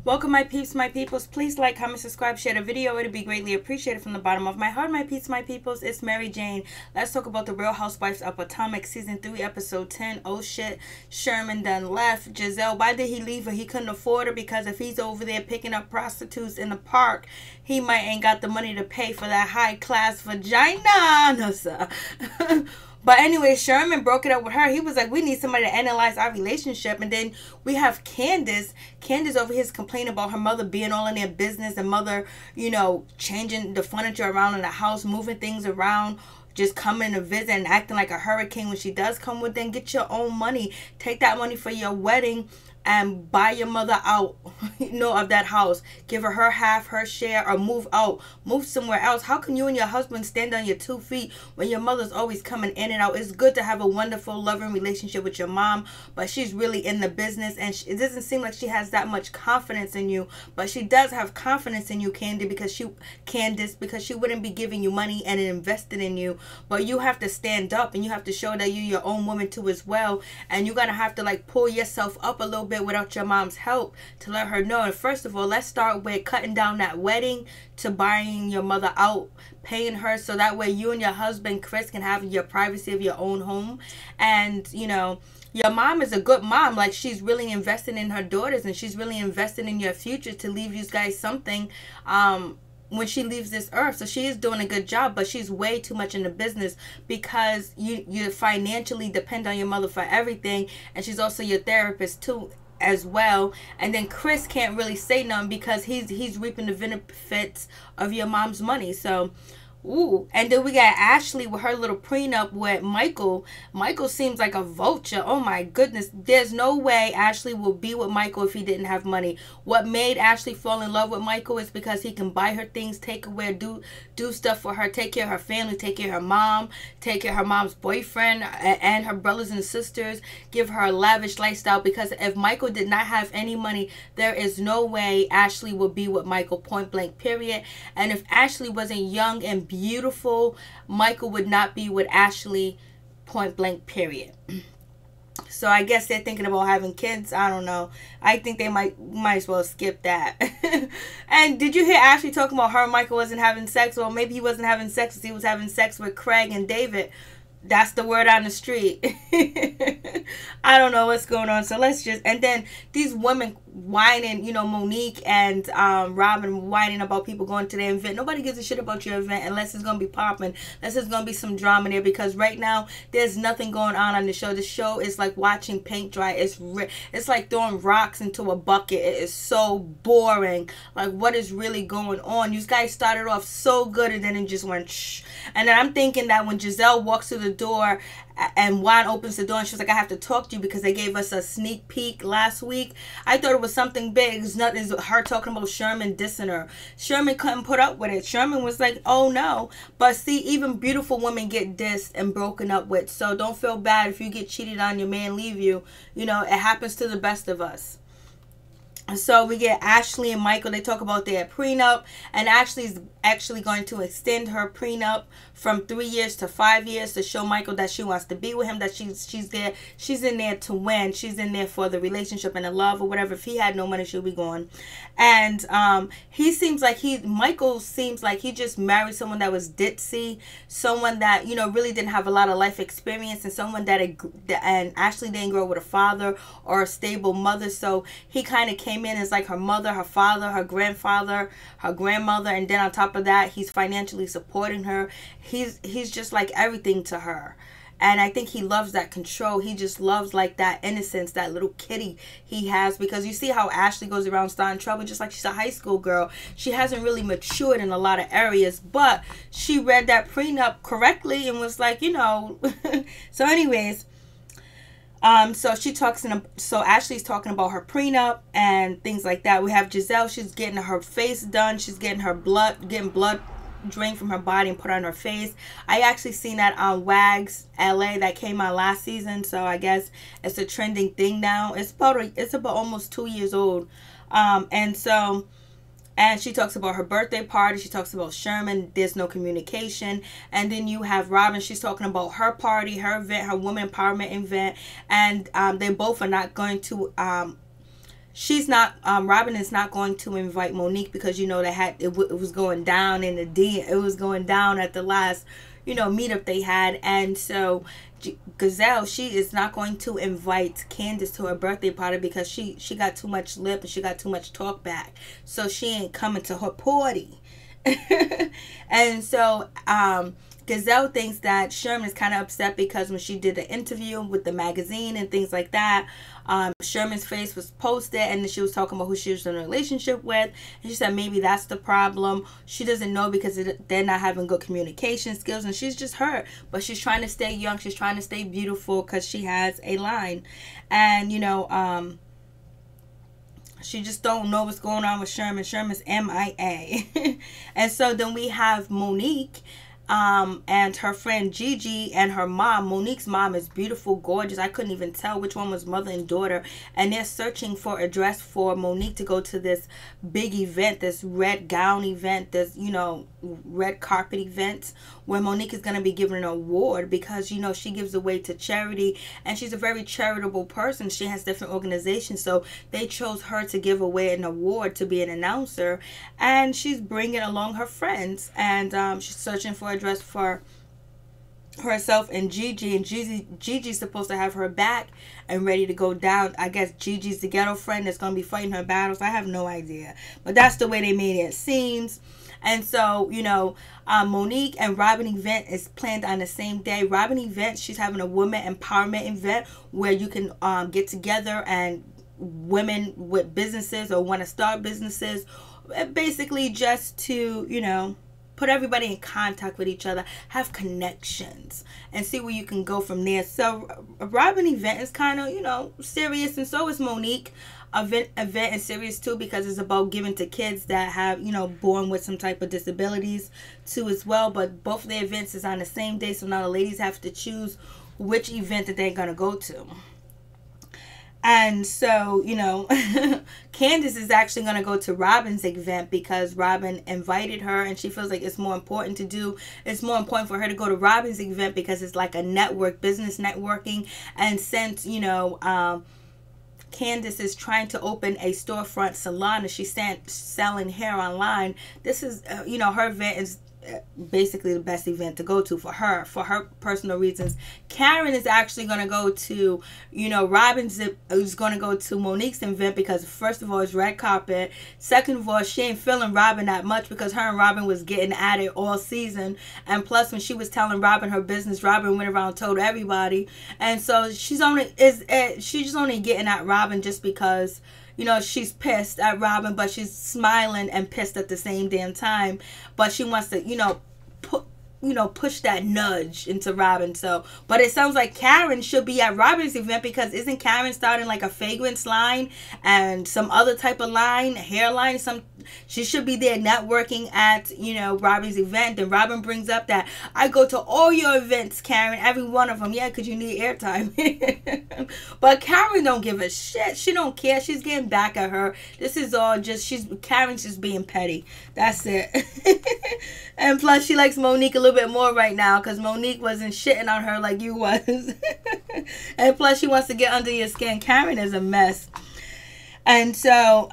Welcome, my peeps, my peoples. Please like, comment, subscribe, share the video. It'd be greatly appreciated from the bottom of my heart, my peeps, my peoples. It's Mary Jane. Let's talk about the Real Housewives of Potomac, season 3, episode 10. Oh shit, Sherman done left. Gizelle, why did he leave her? He couldn't afford her, because if he's over there picking up prostitutes in the park, he might ain't got the money to pay for that high class vagina. No, sir. But anyway, Sherman broke it up with her. He was like, we need somebody to analyze our relationship. And then we have Candiace. Candiace over here is complaining about her mother being all in their business, and mother, you know, changing the furniture around in the house, moving things around, just coming to visit and acting like a hurricane when she does come with them. Get your own money. Take that money for your wedding and buy your mother out, you know, of that house. Give her half, her share, or move out. Move somewhere else. How can you and your husband stand on your 2 feet when your mother's always coming in and out? It's good to have a wonderful, loving relationship with your mom, but she's really in the business, and it doesn't seem like she has that much confidence in you. But she does have confidence in you, Candiace, because she wouldn't be giving you money and invested in you. But you have to stand up, and you have to show that you're your own woman too as well. And you're gonna have to like pull yourself up a little bit without your mom's help to let her know. And first of all, let's start with cutting down that wedding to buying your mother out, paying her, so that way you and your husband Chris can have your privacy of your own home. And you know, your mom is a good mom. Like, she's really invested in her daughters, and she's really invested in your future to leave you guys something when she leaves this earth. So she is doing a good job, but she's way too much in the business, because you financially depend on your mother for everything, and she's also your therapist too as well. And then Chris can't really say nothing because he's reaping the benefits of your mom's money. So ooh. And then we got Ashley with her little prenup with Michael. Michael seems like a vulture. Oh my goodness. There's no way Ashley will be with Michael if he didn't have money. What made Ashley fall in love with Michael is because he can buy her things, take her where, do stuff for her, take care of her family, take care of her mom, take care of her mom's boyfriend and her brothers and sisters, give her a lavish lifestyle. Because if Michael did not have any money, there is no way Ashley would be with Michael, point blank, period. And if Ashley wasn't young and beautiful, Michael would not be with Ashley, point blank, period. So I guess they're thinking about having kids. I don't know. I think they might as well skip that. And did you hear Ashley talking about her and Michael wasn't having sex? Well, maybe he wasn't having sex because he was having sex with Craig and David. That's the word on the street. I don't know what's going on. So let's just, and then these women whining, you know, Monique and Robyn whining about people going to their event. Nobody gives a shit about your event unless it's going to be popping, unless there's going to be some drama there, because right now there's nothing going on the show. The show is like watching paint dry. It's like throwing rocks into a bucket. It is so boring. Like, what is really going on? You guys started off so good, and then it just went shh. And then I'm thinking that when Gizelle walks through the door and Juan opens the door and she's like, I have to talk to you because they gave us a sneak peek last week, I thought it was something big. It's not, it's her talking about Sherman dissing her. Sherman couldn't put up with it. Sherman was like, oh no. But see, even beautiful women get dissed and broken up with. So don't feel bad if you get cheated on, your man leave you. You know, it happens to the best of us. So we get Ashley and Michael. They talk about their prenup, and Ashley's actually going to extend her prenup from 3 years to 5 years to show Michael that she wants to be with him, that she's there, she's in there to win, she's in there for the relationship and the love or whatever. If he had no money, she'll be gone. And Michael seems like he just married someone that was ditzy, someone that, you know, really didn't have a lot of life experience, and someone and Ashley didn't grow with a father or a stable mother. So he kind of came in as like her mother, her father, her grandfather, her grandmother, and then on top of that, he's financially supporting her. He's just like everything to her. And I think he loves that control. He just loves like that innocence, that little kitty he has. Because you see how Ashley goes around starting trouble just like she's a high school girl. She hasn't really matured in a lot of areas, but she read that prenup correctly and was like, you know. So anyways, so Ashley's talking about her prenup and things like that. We have Gizelle. She's getting her face done. She's getting blood drained from her body and put on her face. I actually seen that on Wags LA that came on last season, so I guess it's a trending thing now. It's about almost 2 years old. And she talks about her birthday party. She talks about Sherman. There's no communication. And then you have Robyn. She's talking about her party, her event, her woman empowerment event. And they both are not going to she's not, Robyn is not going to invite Monique because, you know, it was going down in it was going down at the last, you know, meetup they had. And so Gizelle, she is not going to invite Candiace to her birthday party because she got too much lip and she got too much talk back. So she ain't coming to her party. And so Gizelle thinks that Sherman is kind of upset because when she did the interview with the magazine and things like that, Sherman's face was posted and then she was talking about who she was in a relationship with, and she said maybe that's the problem. She doesn't know because they're not having good communication skills, and she's just hurt, but she's trying to stay young, she's trying to stay beautiful because she has a line. And you know, she just don't know what's going on with Sherman. Sherman's MIA. And so then we have Monique and her friend Gigi and her mom. Monique's mom is beautiful, gorgeous. I couldn't even tell which one was mother and daughter. And they're searching for a dress for Monique to go to this big event, this red gown event, this, you know, red carpet event where Monique is going to be given an award because, you know, she gives away to charity and she's a very charitable person. She has different organizations, so they chose her to give away an award to be an announcer, and she's bringing along her friends, and she's searching for a dress for herself and Gigi, and Gigi's supposed to have her back and ready to go down. I guess Gigi's the ghetto friend that's going to be fighting her battles. I have no idea, but that's the way they made it seems. And so, you know, Monique and Robyn event is planned on the same day. Robyn event, she's having a women empowerment event where you can get together, and women with businesses or want to start businesses, basically just to, you know, put everybody in contact with each other, have connections, and see where you can go from there. So Robyn event is kind of, you know, serious, and so is Monique event is serious too, because it's about giving to kids that have, you know, born with some type of disabilities too as well. But both of the events is on the same day, so now the ladies have to choose which event that they're gonna go to. And so, you know, Candiace is actually going to go to Robyn's event because Robyn invited her, and she feels like it's more important for her to go to Robyn's event because it's like a network, business networking. And since, you know, Candiace is trying to open a storefront salon and she's selling hair online, this is, you know, her event is basically the best event to go to for her personal reasons. Karen is actually going to go to, you know, Robyn's is going to go to Monique's event because first of all, it's red carpet. Second of all, she ain't feeling Robyn that much because her and Robyn was getting at it all season. And plus, when she was telling Robyn her business, Robyn went around and told everybody. And so she's just only getting at Robyn just because, you know, she's pissed at Robyn, but she's smiling and pissed at the same damn time. But she wants to, you know, push that nudge into Robyn. So, but it sounds like Karen should be at Robyn's event because isn't Karen starting like a fragrance line and some other type of line, hairline? She should be there networking at, you know, Robyn's event. And Robyn brings up that I go to all your events, Karen, every one of them. Yeah, because you need airtime. But Karen don't give a shit. She don't care. She's getting back at her. This is all just, Karen's just being petty. That's it. And plus, she likes Monique a little bit more right now because Monique wasn't shitting on her like you was. And plus, she wants to get under your skin. Karen is a mess. And so,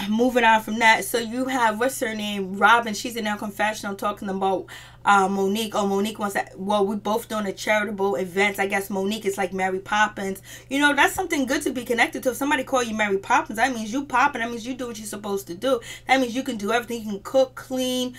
moving on from that, so you have, what's her name, Robyn. She's in her confessional talking about Monique. Oh, Monique wants that. Well, we both doing a charitable events. I guess Monique is like Mary Poppins. You know, that's something good to be connected to. If somebody call you Mary Poppins, that means you popping. That means you do what you're supposed to do. That means you can do everything. You can cook, clean,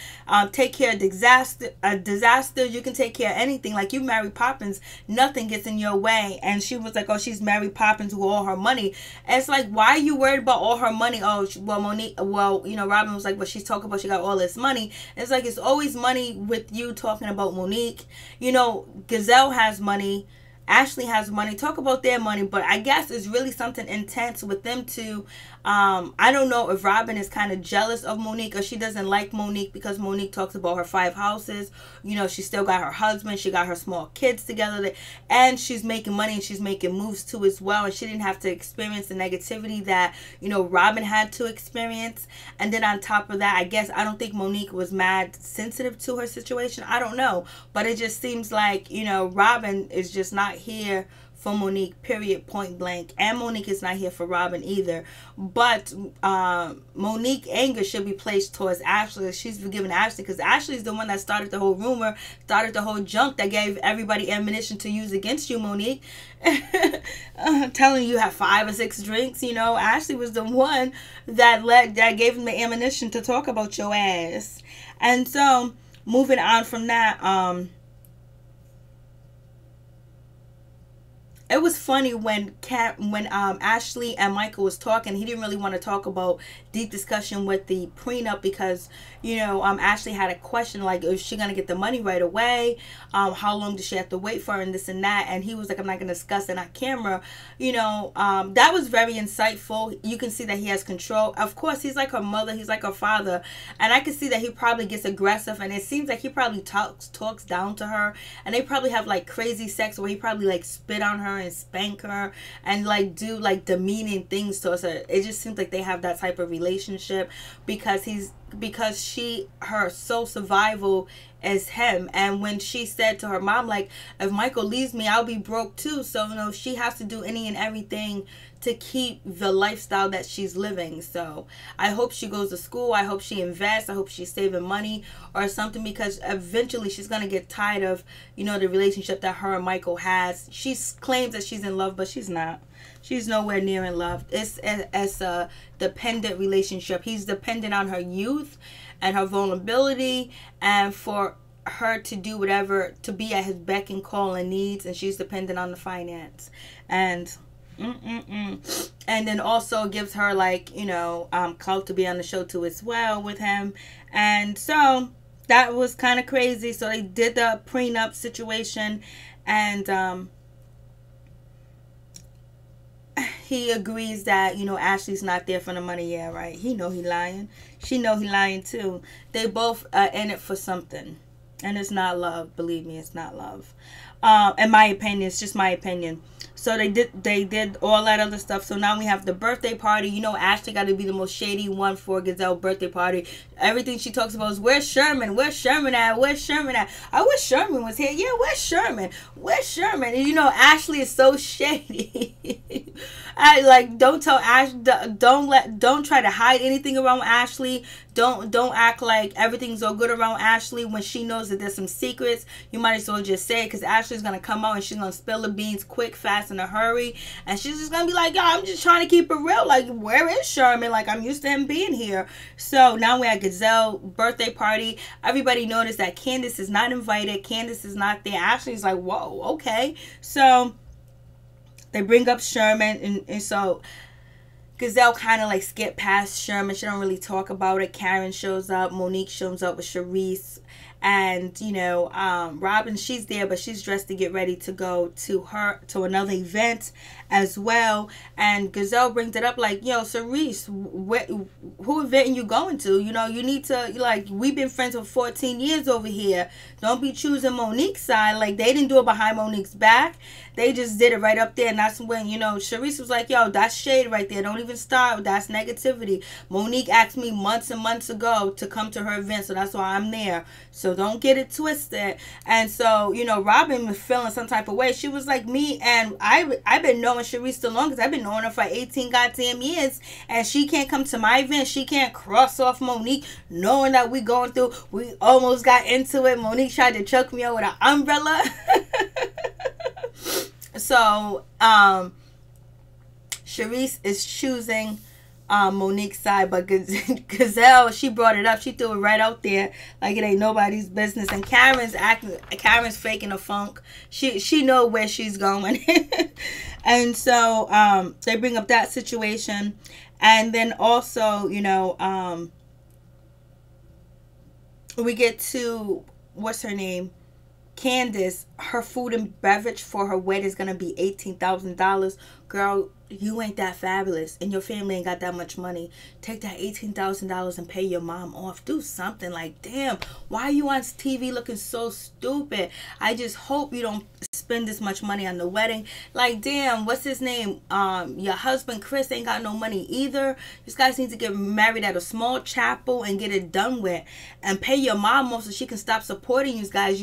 take care of disasters. You can take care of anything. Like you Mary Poppins, nothing gets in your way. And she was like, oh, she's Mary Poppins with all her money. And it's like, why are you worried about all her money? Oh, well, Monique, well, you know, Robyn was like, well, she's talking about she got all this money. And it's like, it's always money with you talking about Monique. You know, Gizelle has money, Ashley has money. Talk about their money, but I guess it's really something intense with them two. I don't know if Robyn is kind of jealous of Monique or she doesn't like Monique because Monique talks about her 5 houses. You know, she still got her husband, she got her small kids together, and she's making money and she's making moves too as well, and she didn't have to experience the negativity that, you know, Robyn had to experience. And then on top of that, I guess I don't think Monique was mad sensitive to her situation. I don't know, but it just seems like, you know, Robyn is just not not here for Monique, period, point blank. And Monique is not here for Robyn either. But Monique anger should be placed towards Ashley. She's forgiving Ashley because Ashley's the one that started the whole rumor, started the whole junk that gave everybody ammunition to use against you, Monique. Telling you have 5 or 6 drinks, you know. Ashley was the one that gave him the ammunition to talk about your ass. And so, moving on from that, it was funny when Ashley and Michael was talking. He didn't really want to talk about deep discussion with the prenup because, you know, Ashley had a question like, is she gonna get the money right away? How long does she have to wait for, and this and that? And he was like, I'm not gonna discuss it on camera. You know, that was very insightful. You can see that he has control. Of course, he's like her mother, he's like her father, and I can see that he probably gets aggressive, and it seems like he probably talks down to her, and they probably have like crazy sex where he probably like spit on her and spank her and like do like demeaning things to her. It just seems like they have that type of relationship because her sole survival is him. And when she said to her mom, like, if Michael leaves me, I'll be broke too. So, you know, she has to do any and everything to keep the lifestyle that she's living. So I hope she goes to school. I hope she invests. I hope she's saving money or something, because eventually she's going to get tired of, you know, the relationship that her and Michael has. She claims that she's in love, but she's not. She's nowhere near in love. It's a dependent relationship. He's dependent on her youth and her vulnerability, and for her to do whatever, to be at his beck and call and needs, and she's dependent on the finance. And and then also gives her, like, you know, clout to be on the show too as well with him. And so that was kind of crazy. So they did the prenup situation, and he agrees that, you know, Ashley's not there for the money. Yeah, right. He know he lying. She know he lying too. They both in it for something, and it's not love. Believe me, it's not love. In my opinion, it's just my opinion. So they did all that other stuff. So now we have the birthday party. You know, Ashley got to be the most shady one for Gizelle's birthday party. Everything she talks about is, where's Sherman? Where's Sherman at? Where's Sherman at? I wish Sherman was here. Yeah, where's Sherman? Where's Sherman? And you know, Ashley is so shady. I like, don't tell Ash, don't try to hide anything around Ashley. Don't act like everything's all good around Ashley when she knows that there's some secrets. You might as well just say it, because Ashley's gonna come out and she's gonna spill the beans quick, fast, in a hurry, and she's just gonna be like, yo, I'm just trying to keep it real. Like, where is Sherman? Like, I'm used to him being here. So now we're at Gizelle birthday party. Everybody noticed that Candiace is not invited. Candiace is not there. Ashley's like, whoa, okay. So they bring up Sherman, and so Gizelle kind of like skip past Sherman. She don't really talk about it. Karen shows up. Monique shows up with Charisse. And, you know, Robyn, she's there, but she's dressed to get ready to go to another event as well. And Gizelle brings it up like, yo, Charisse, who event are you going to? You know, you need to, like, we've been friends for 14 years over here. Don't be choosing Monique's side. Like, they didn't do it behind Monique's back. They just did it right up there. And that's when, you know, Charisse was like, yo, that's shade right there. Don't even start. That's negativity. Monique asked me months and months ago to come to her event, so that's why I'm there. So don't get it twisted. And so, you know, Robyn was feeling some type of way. She was like, me, and I've been knowing Charisse the longest. I've been knowing her for 18 goddamn years, and she can't come to my event. She can't cross off Monique, knowing that we going through. We almost got into it. Monique tried to choke me out with an umbrella. So Charisse is choosing Monique's side, but Gizelle, she brought it up. She threw it right out there like it ain't nobody's business. And Karen's faking a funk. She know where she's going. And so they bring up that situation. And then also, you know, we get to, what's her name? Candiace. Her food and beverage for her wedding is going to be $18,000. Girl, you ain't that fabulous, and your family ain't got that much money. Take that $18,000 and pay your mom off. Do something. Like, damn, why are you on TV looking so stupid? I just hope you don't spend this much money on the wedding. Like, damn, what's his name? Your husband Chris ain't got no money either. You guys need to get married at a small chapel and get it done with, and pay your mom off so she can stop supporting you guys.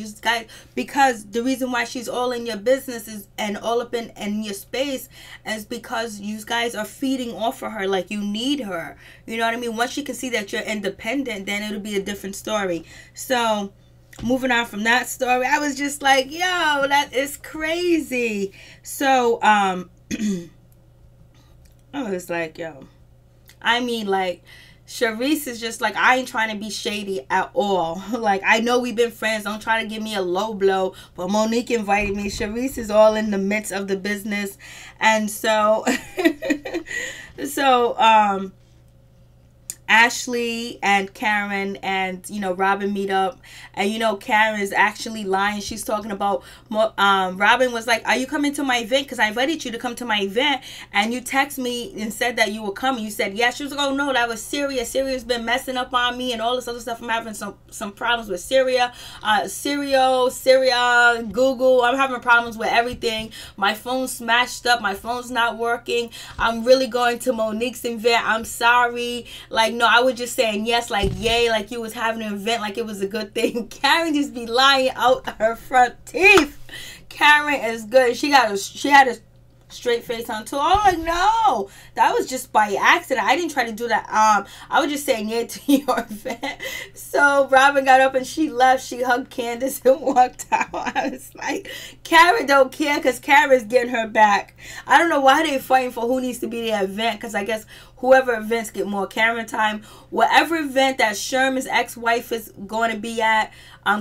Because the reason why she's all in your business is, and all up in your space, is because you guys are feeding off of her. Like, you need her. You know what I mean? Once she can see that you're independent, then it'll be a different story. So, moving on from that story, I was just like, yo, that is crazy. So, I was like, yo, I mean, like, Charisse is just like, I ain't trying to be shady at all. Like, I know we've been friends. Don't try to give me a low blow. But Monique invited me. Charisse is all in the midst of the business. And so, Ashley and Karen and, you know, Robyn meet up. And, you know, Karen is actually lying. She's talking about, Robyn was like, are you coming to my event? Because I invited you to come to my event. And you text me and said that you were coming. You said, yes. She was like, oh, no, that was Syria. Syria's been messing up on me and all this other stuff. I'm having some problems with Syria. Syria, Google. I'm having problems with everything. My phone's smashed up. My phone's not working. I'm really going to Monique's event. I'm sorry. Like, no, I was just saying yes, like, yay, like you was having an event, like it was a good thing. Karen just be lying out her front teeth. Karen is good. She had a straight face on too. I'm like, no, that was just by accident. I didn't try to do that. I was just saying yeah to your event. So Robyn got up and she left. She hugged Candiace and walked out. I was like, Karen don't care, because Karen's getting her back. I don't know why they're fighting for who needs to be the event, because I guess whoever events get more Karen time. Whatever event that Sherman's ex-wife is going to be at,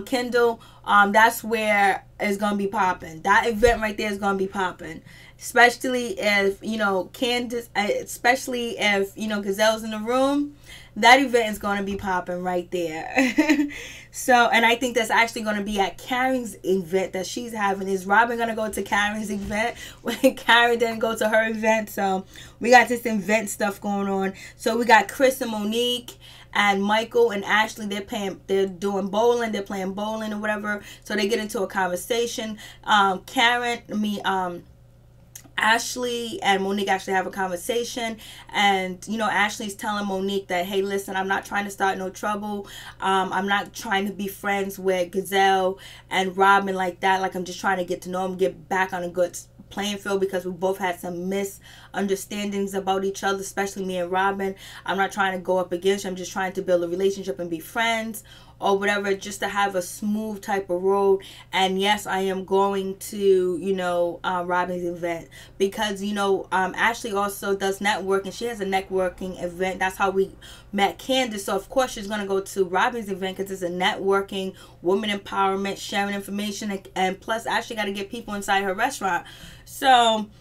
Kendall, that's where it's going to be popping. That event right there is going to be popping. Especially if, you know, Candiace, especially if, you know, Gizelle's in the room. That event is going to be popping right there. So, and I think that's actually going to be at Karen's event that she's having. Is Robyn going to go to Karen's event when Karen didn't go to her event? So, we got this event stuff going on. So, we got Chris and Monique and Michael and Ashley. They're doing bowling. They're playing bowling or whatever. So, they get into a conversation. Ashley and Monique actually have a conversation, and you know, Ashley's telling Monique that, hey, listen, I'm not trying to start no trouble. I'm not trying to be friends with Gizelle and Robyn like that. Like, I'm just trying to get to know them, get back on a good playing field, because we both had some misunderstandings about each other, especially me and Robyn. I'm not trying to go up against you. I'm just trying to build a relationship and be friends or whatever, just to have a smooth type of road. And yes, I am going to, you know, Robyn's event, because, you know, Ashley also does networking. She has a networking event. That's how we met Candiace. So of course she's going to go to Robyn's event, because it's a networking, woman empowerment, sharing information, and plus Ashley got to get people inside her restaurant. So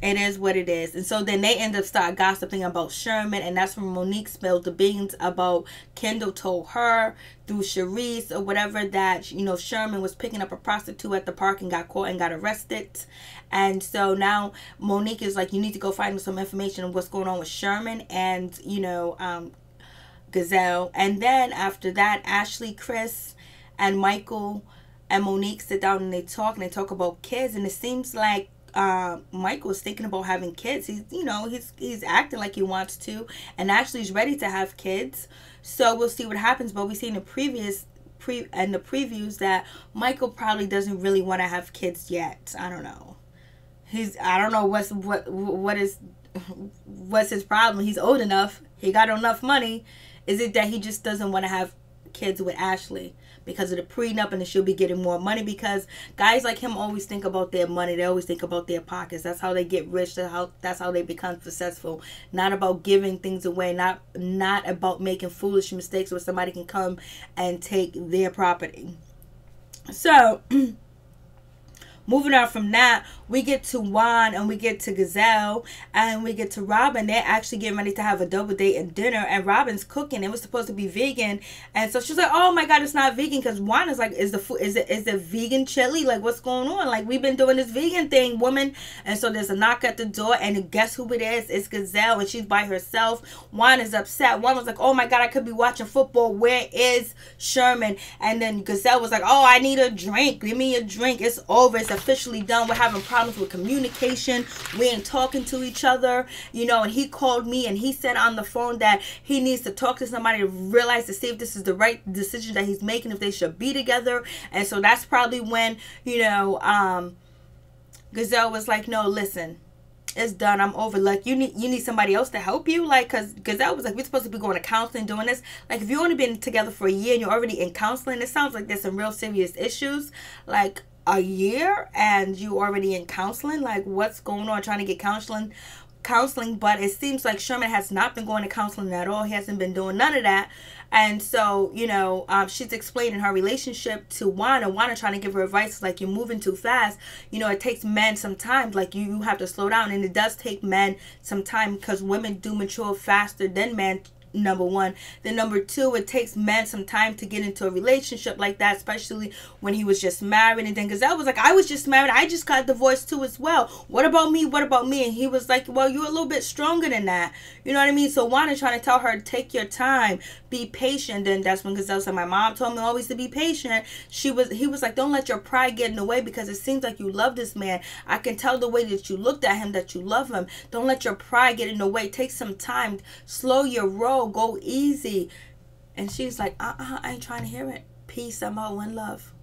it is what it is. And so then they end up start gossiping about Sherman, and that's when Monique spilled the beans about Kendall told her through Charisse or whatever that, you know, Sherman was picking up a prostitute at the park and got caught and got arrested. And so now Monique is like, you need to go find some information on what's going on with Sherman and, you know, Gizelle. And then after that, Ashley, Chris, and Michael and Monique sit down and they talk about kids, and it seems like Michael's thinking about having kids. He's, you know, he's acting like he wants to, and actually he's ready to have kids. So we'll see what happens. But we've seen the previews that Michael probably doesn't really want to have kids yet. I don't know. I don't know what's his problem. He's old enough. He got enough money. Is it that he just doesn't want to have kids with Ashley because of the prenup, and she'll be getting more money? Because guys like him always think about their money. They always think about their pockets. That's how they get rich. That's how they become successful. Not about giving things away. Not about making foolish mistakes where somebody can come and take their property. So moving on from that, we get to Juan and we get to Gizelle and we get to Robyn. They're actually getting ready to have a double date and dinner, and Robyn's cooking. It was supposed to be vegan, and so she's like, oh my god, it's not vegan, because Juan is like, is the food, is it vegan chili? Like, what's going on? Like, we've been doing this vegan thing, woman. And so there's a knock at the door, and guess who it is? It's Gizelle, and she's by herself. Juan is upset. Juan was like, oh my god, I could be watching football. Where is Sherman? And then Gizelle was like, oh, I need a drink. Give me a drink. It's over. It's officially done. We're having problems with communication. We ain't talking to each other, you know. And he called me and he said on the phone that he needs to talk to somebody to realize, to see if this is the right decision that he's making, if they should be together. And so that's probably when, you know, Gizelle was like, no, listen, it's done. I'm over. Like, you need somebody else to help you. Like, because Gizelle was like, we're supposed to be going to counseling, doing this. Like, if you've only been together for a year and you're already in counseling, it sounds like there's some real serious issues. Like, a year and you already in counseling? Like, what's going on? Trying to get counseling. But it seems like Sherman has not been going to counseling at all. He hasn't been doing none of that. And so, you know, she's explaining her relationship to Juan, and Juan trying to give her advice, like, you're moving too fast. You know, it takes men some time. Like, you have to slow down. And it does take men some time, because women do mature faster than men, number one. Then number two, it takes men some time to get into a relationship like that, especially when he was just married. And then Gizelle was like, I was just married. I just got divorced too as well. What about me? What about me? And he was like, well, you're a little bit stronger than that. You know what I mean? So Juan is trying to tell her, take your time, be patient. And that's when Gizelle said, my mom told me always to be patient. He was like, don't let your pride get in the way, because it seems like you love this man. I can tell the way that you looked at him that you love him. Don't let your pride get in the way. Take some time. Slow your roll. Go easy. And she's like, I ain't trying to hear it. Peace. I'm out. One love.